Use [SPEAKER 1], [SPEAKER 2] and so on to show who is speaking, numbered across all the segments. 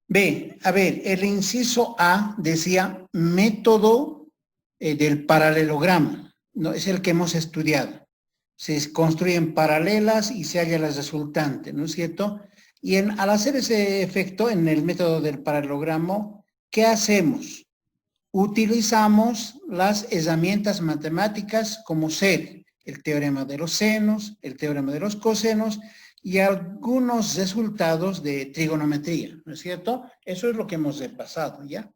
[SPEAKER 1] Ve, a ver, el inciso A decía método del paralelogramo, ¿no? Es el que hemos estudiado. Se construyen paralelas y se halla la resultante, ¿no es cierto? Y al hacer ese efecto en el método del paralelogramo, ¿qué hacemos? Utilizamos las herramientas matemáticas como ser el teorema de los senos, el teorema de los cosenos y algunos resultados de trigonometría, ¿no es cierto? Eso es lo que hemos repasado, ¿ya?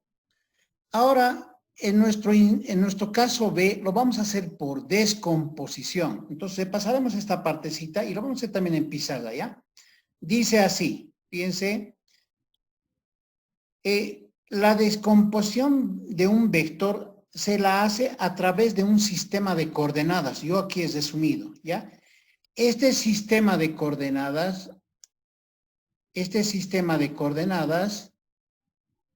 [SPEAKER 1] Ahora, en nuestro caso B, lo vamos a hacer por descomposición. Entonces, pasaremos esta partecita y lo vamos a hacer también en pizarra, ¿ya? Dice así, fíjense, la descomposición de un vector se la hace a través de un sistema de coordenadas. Yo aquí he resumido, ¿ya? Este sistema de coordenadas,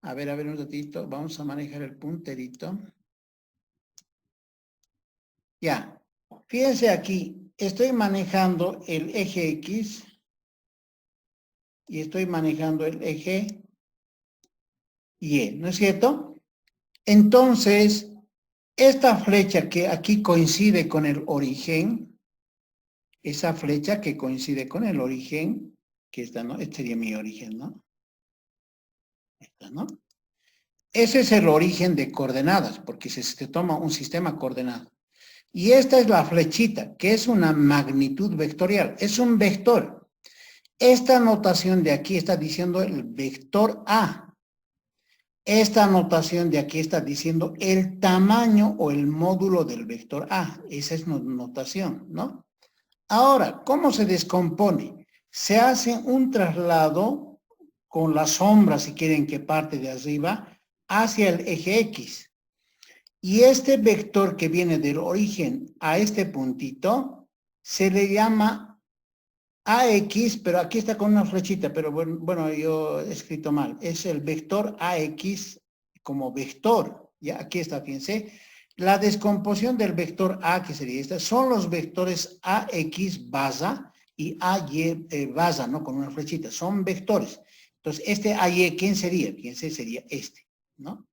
[SPEAKER 1] a ver un ratito, vamos a manejar el punterito. Ya, fíjense aquí, estoy manejando el eje X y estoy manejando el eje Y, ¿no es cierto? Entonces, esta flecha que aquí coincide con el origen, esa flecha que coincide con el origen, que esta, ¿no? Este sería mi origen, ¿no? Esta, ¿no? Ese es el origen de coordenadas, porque se toma un sistema coordenado. Y esta es la flechita, que es una magnitud vectorial, es un vector. Esta notación de aquí está diciendo el vector A. Esta notación de aquí está diciendo el tamaño o el módulo del vector A. Esa es notación, ¿no? Ahora, ¿cómo se descompone? Se hace un traslado con la sombra, si quieren que parte de arriba, hacia el eje X. Y este vector que viene del origen a este puntito, se le llama AX, pero aquí está con una flechita, pero bueno, yo he escrito mal. Es el vector AX como vector. Ya, aquí está, fíjense. La descomposición del vector A, que sería esta, son los vectores AX basa y AY basa, ¿no? Con una flechita. Son vectores. Entonces, este AY, ¿quién sería? Fíjense, sería este, ¿no?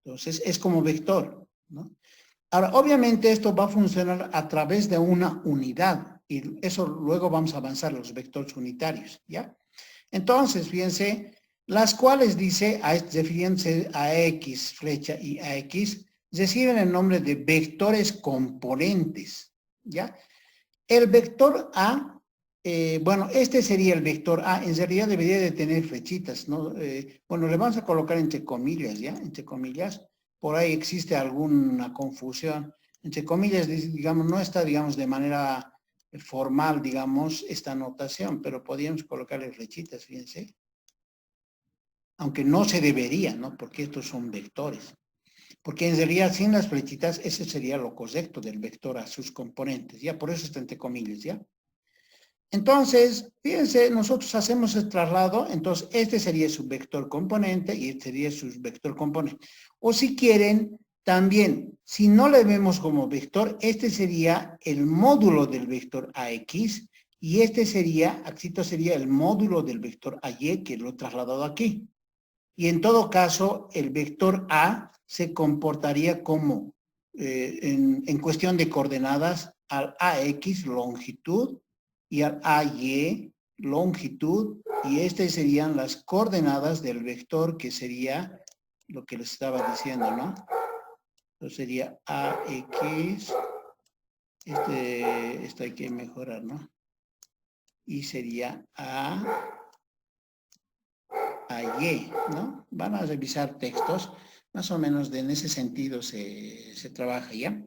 [SPEAKER 1] Entonces, es como vector, ¿no? Ahora, obviamente esto va a funcionar a través de una unidad y eso luego vamos a avanzar los vectores unitarios, ¿ya? Entonces, fíjense, las cuales dice, refiriéndose a X, flecha y a X, reciben el nombre de vectores componentes, ¿ya? El vector A, bueno, este sería el vector A, en realidad debería de tener flechitas, ¿no? Bueno, le vamos a colocar entre comillas, ¿ya? Entre comillas, por ahí existe alguna confusión. Entre comillas, digamos, no está, digamos, de manera formal, digamos, esta notación, pero podríamos colocarle flechitas, fíjense. Aunque no se debería, ¿no? Porque estos son vectores. Porque en realidad, sin las flechitas, ese sería lo correcto del vector a sus componentes, ¿ya? Por eso está entre comillas, ¿ya? Entonces, fíjense, nosotros hacemos el traslado, entonces este sería su vector componente y este sería su vector componente. O si quieren, también, si no le vemos como vector, este sería el módulo del vector AX y este sería, axito sería el módulo del vector AY que lo he trasladado aquí. Y en todo caso, el vector A se comportaría como, en cuestión de coordenadas, al AX longitud y al AY longitud, y estas serían las coordenadas del vector que sería lo que les estaba diciendo, ¿no? Entonces sería AX, esto hay que mejorar, ¿no? Y sería AY, ¿no? Van a revisar textos, más o menos en ese sentido se trabaja, ¿ya?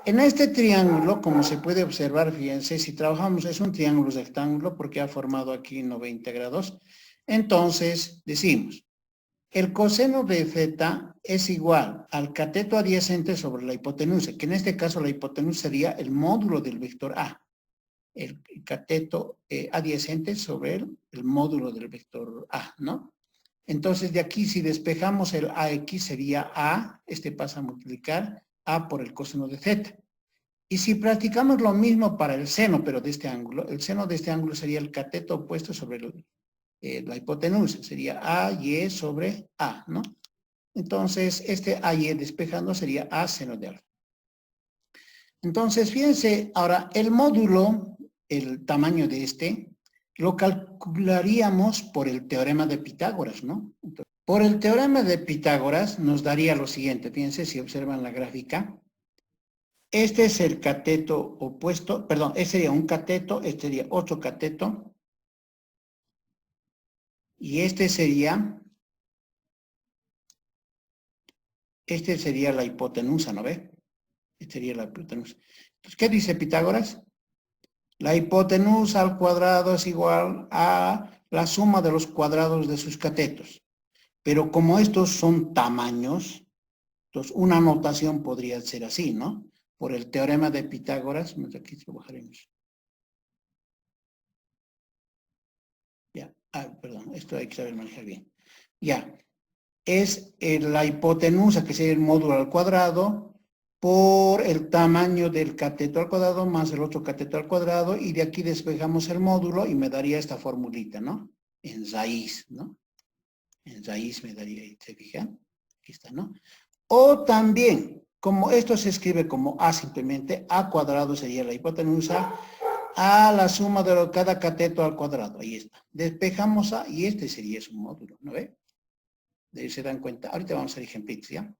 [SPEAKER 1] En este triángulo, como se puede observar, fíjense, si trabajamos, es un triángulo rectángulo porque ha formado aquí 90 grados. Entonces, decimos, el coseno de θ es igual al cateto adyacente sobre la hipotenusa, que en este caso la hipotenusa sería el módulo del vector A. El cateto adyacente sobre el módulo del vector A, ¿no? Entonces, de aquí, si despejamos el AX, sería A, este pasa a multiplicar A por el coseno de θ. Y si practicamos lo mismo para el seno, pero de este ángulo, el seno de este ángulo sería el cateto opuesto sobre la hipotenusa. Sería AY sobre A, ¿no? Entonces, este AY despejando sería A seno de alfa. Entonces, fíjense, ahora, el módulo, el tamaño de este, lo calcularíamos por el teorema de Pitágoras, ¿no? Entonces, por el teorema de Pitágoras nos daría lo siguiente. Fíjense, si observan la gráfica. Este es el cateto opuesto, perdón, este sería un cateto, este sería otro cateto. Y este sería la hipotenusa, ¿no ve? Esta sería la hipotenusa. Entonces, ¿qué dice Pitágoras? La hipotenusa al cuadrado es igual a la suma de los cuadrados de sus catetos. Pero como estos son tamaños, entonces una notación podría ser así, ¿no? Por el teorema de Pitágoras, aquí lo bajaremos. Ya, perdón, esto hay que saber manejar bien. Ya, es la hipotenusa, que sería el módulo al cuadrado, por el tamaño del cateto al cuadrado más el otro cateto al cuadrado, y de aquí despejamos el módulo y me daría esta formulita, ¿no? En raíz, ¿no? En raíz me daría, ¿se fijan? Aquí está, ¿no? O también, como esto se escribe como A simplemente, A cuadrado sería la hipotenusa, a la suma de cada cateto al cuadrado, ahí está. Despejamos A y este sería su módulo, ¿no ve? De ahí se dan cuenta. Ahorita vamos a hacer ejemplitos, ¿ya?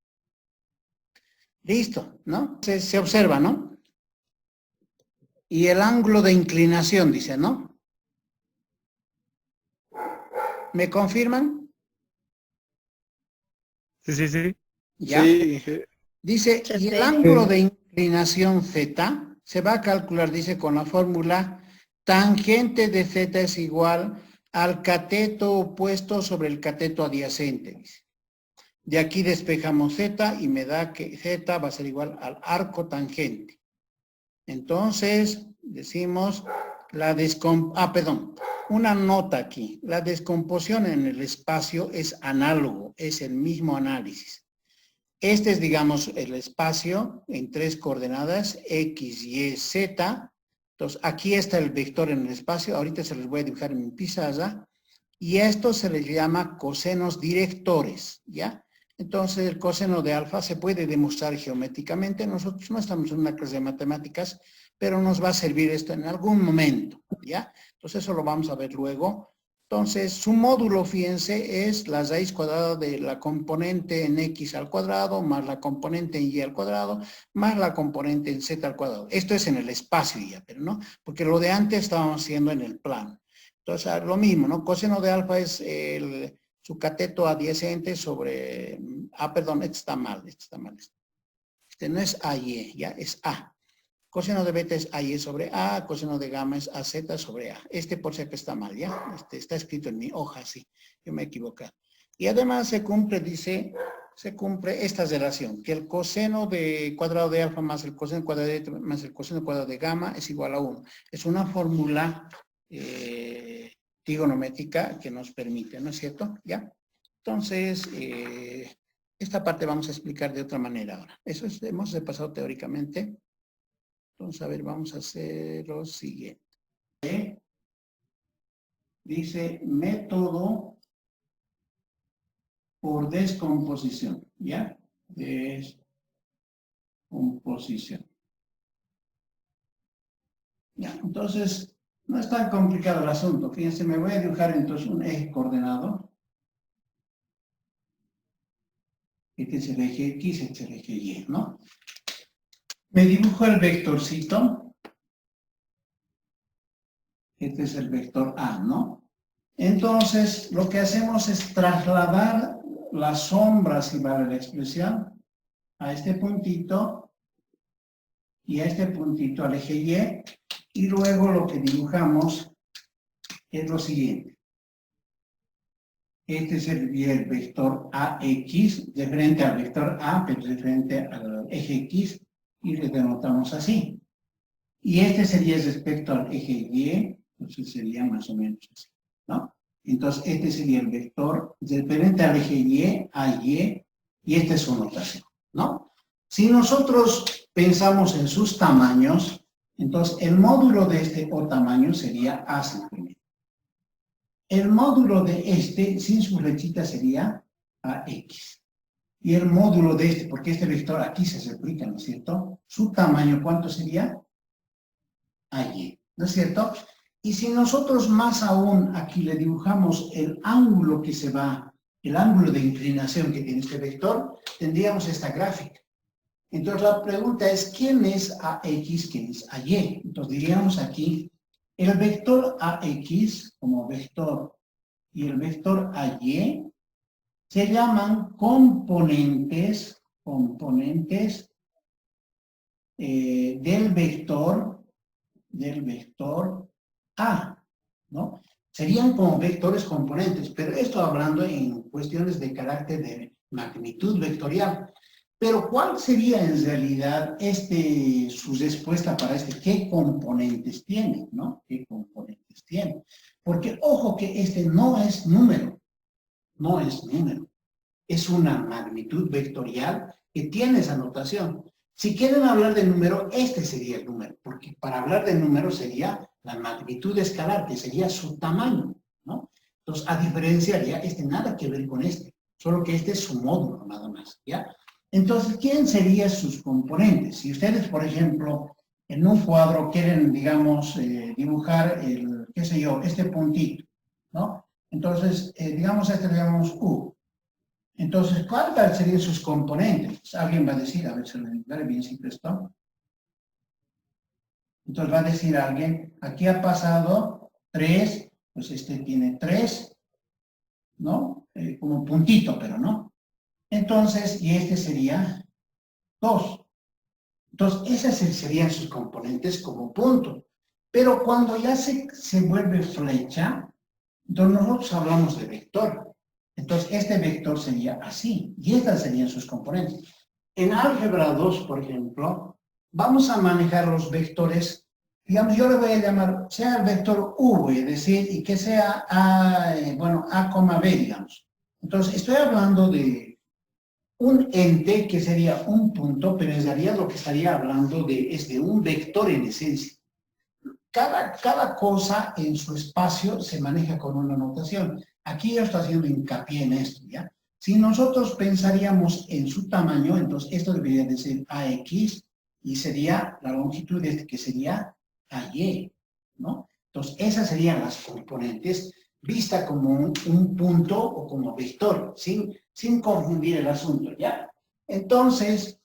[SPEAKER 1] Listo, ¿no? Se observa, ¿no? Y el ángulo de inclinación, dice, ¿no? ¿Me confirman?
[SPEAKER 2] Sí.
[SPEAKER 1] ¿Ya?
[SPEAKER 2] Sí.
[SPEAKER 1] Dice, y el ángulo de inclinación Z se va a calcular, dice, con la fórmula tangente de Z es igual al cateto opuesto sobre el cateto adyacente, dice. De aquí despejamos Z y me da que Z va a ser igual al arco tangente. Entonces, decimos, una nota aquí. La descomposición en el espacio es análogo, es el mismo análisis. Este es, digamos, el espacio en tres coordenadas, X, Y, Z. Entonces, aquí está el vector en el espacio. Ahorita se los voy a dibujar en mi pizarra. Y a esto se les llama cosenos directores, ¿ya? Entonces, el coseno de alfa se puede demostrar geométricamente. Nosotros no estamos en una clase de matemáticas, pero nos va a servir esto en algún momento, ¿ya? Entonces, eso lo vamos a ver luego. Entonces, su módulo, fíjense, es la raíz cuadrada de la componente en X al cuadrado, más la componente en Y al cuadrado, más la componente en Z al cuadrado. Esto es en el espacio ya, pero no, porque lo de antes estábamos haciendo en el plano. Entonces, lo mismo, ¿no? Coseno de alfa es su cateto adyacente sobre... perdón, este está mal. Este no es AY, ya, es A. Coseno de beta es AY sobre A, coseno de gamma es AZ sobre A. Este por si acaso está mal, ¿ya? Está escrito en mi hoja, sí. Yo me he equivocado. Y además se cumple esta relación, que el coseno de cuadrado de alfa más el coseno cuadrado de beta más el coseno cuadrado de gamma es igual a 1. Es una fórmula trigonométrica que nos permite, ¿no es cierto? ¿Ya? Entonces, esta parte vamos a explicar de otra manera ahora. Eso hemos repasado teóricamente. Entonces, a ver, vamos a hacer lo siguiente. Dice método por descomposición, ¿ya? Descomposición. Ya, entonces, no es tan complicado el asunto. Fíjense, me voy a dibujar entonces un eje coordenado. Este es el eje X, este es el eje Y, ¿no? Me dibujo el vectorcito. Este es el vector A, ¿no? Entonces, lo que hacemos es trasladar las sombras, si vale la expresión, a este puntito y a este puntito al eje Y, y luego lo que dibujamos es lo siguiente. Este es el vector AX, de frente al vector A, pero de frente al eje X, y le denotamos así. Y este sería respecto al eje Y, entonces sería más o menos así, ¿no? Entonces, este sería el vector referente al eje Y, AY, y esta es su notación, ¿no? Si nosotros pensamos en sus tamaños, entonces el módulo de este O tamaño sería A simplemente. El módulo de este, sin su flechita, sería AX. Y el módulo de este, porque este vector aquí se replica, ¿no es cierto? Su tamaño, ¿cuánto sería? AY, ¿no es cierto? Y si nosotros más aún aquí le dibujamos el ángulo que se va, el ángulo de inclinación que tiene este vector, tendríamos esta gráfica. Entonces la pregunta es, ¿quién es AX, quién es AY? Entonces diríamos aquí, el vector AX como vector y el vector AY se llaman componentes del vector A, ¿no? Serían como vectores componentes, pero esto hablando en cuestiones de carácter de magnitud vectorial. Pero ¿cuál sería en realidad su respuesta para qué componentes tiene, ¿no? ¿Qué componentes tiene? Porque ojo que este no es número, no es número. Es una magnitud vectorial que tiene esa notación. Si quieren hablar de número, este sería el número, porque para hablar de número sería la magnitud escalar, que sería su tamaño, ¿no? Entonces, a diferenciaría, nada que ver con solo que este es su módulo, nada más, ¿ya? Entonces, ¿quién serían sus componentes? Si ustedes, por ejemplo, en un cuadro quieren, digamos, dibujar qué sé yo, este puntito, ¿no? Entonces, digamos, le llamamos U. Entonces, ¿cuáles serían sus componentes? Alguien va a decir, a ver si me daré bien simple esto. Entonces va a decir alguien, aquí ha pasado 3, pues este tiene 3, ¿no? Como puntito, pero no. Entonces, y este sería 2. Entonces, esas serían sus componentes como punto. Pero cuando ya se vuelve flecha, entonces nosotros hablamos de vector. Entonces, este vector sería así, y estas serían sus componentes. En álgebra 2, por ejemplo, vamos a manejar los vectores, digamos, yo le voy a llamar, sea el vector U, voy a decir, y que sea A, A, B, digamos. Entonces, estoy hablando de un ente que sería un punto, pero en realidad lo que estaría hablando es de un vector en esencia. Cada cosa en su espacio se maneja con una notación. Aquí yo estoy haciendo hincapié en esto, ¿ya? Si nosotros pensaríamos en su tamaño, entonces esto debería de ser AX y sería la longitud que sería AY, ¿no? Entonces esas serían las componentes vista como un punto o como vector, sin confundir el asunto, ¿ya? Entonces,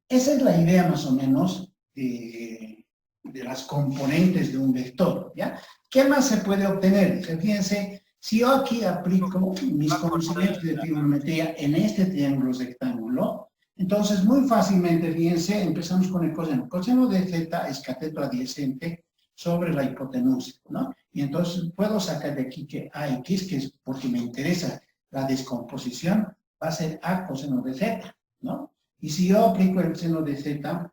[SPEAKER 1] esa es la idea más o menos de las componentes de un vector, ¿ya? ¿Qué más se puede obtener? Fíjense, si yo aquí aplico mis conocimientos de trigonometría en este triángulo rectángulo, entonces muy fácilmente, fíjense, empezamos con el coseno. Coseno de z es cateto adyacente sobre la hipotenusa, ¿no? Y entonces puedo sacar de aquí que AX, que es porque me interesa la descomposición, va a ser A coseno de z, ¿no? Y si yo aplico el seno de z,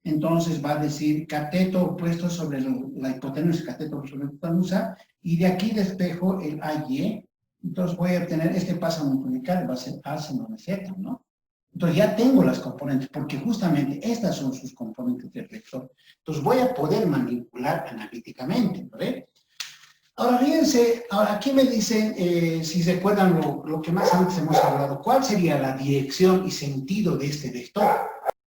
[SPEAKER 1] entonces va a decir cateto opuesto sobre la hipotenusa, cateto sobre la hipotenusa, y de aquí despejo el AY, entonces voy a obtener, pasa a multiplicar, va a ser A seno de Z, ¿no? Entonces ya tengo las componentes, porque justamente estas son sus componentes del vector. Entonces voy a poder manipular analíticamente, ¿no ve? Ahora fíjense, ahora aquí me dicen, si recuerdan lo que más antes hemos hablado, ¿cuál sería la dirección y sentido de este vector?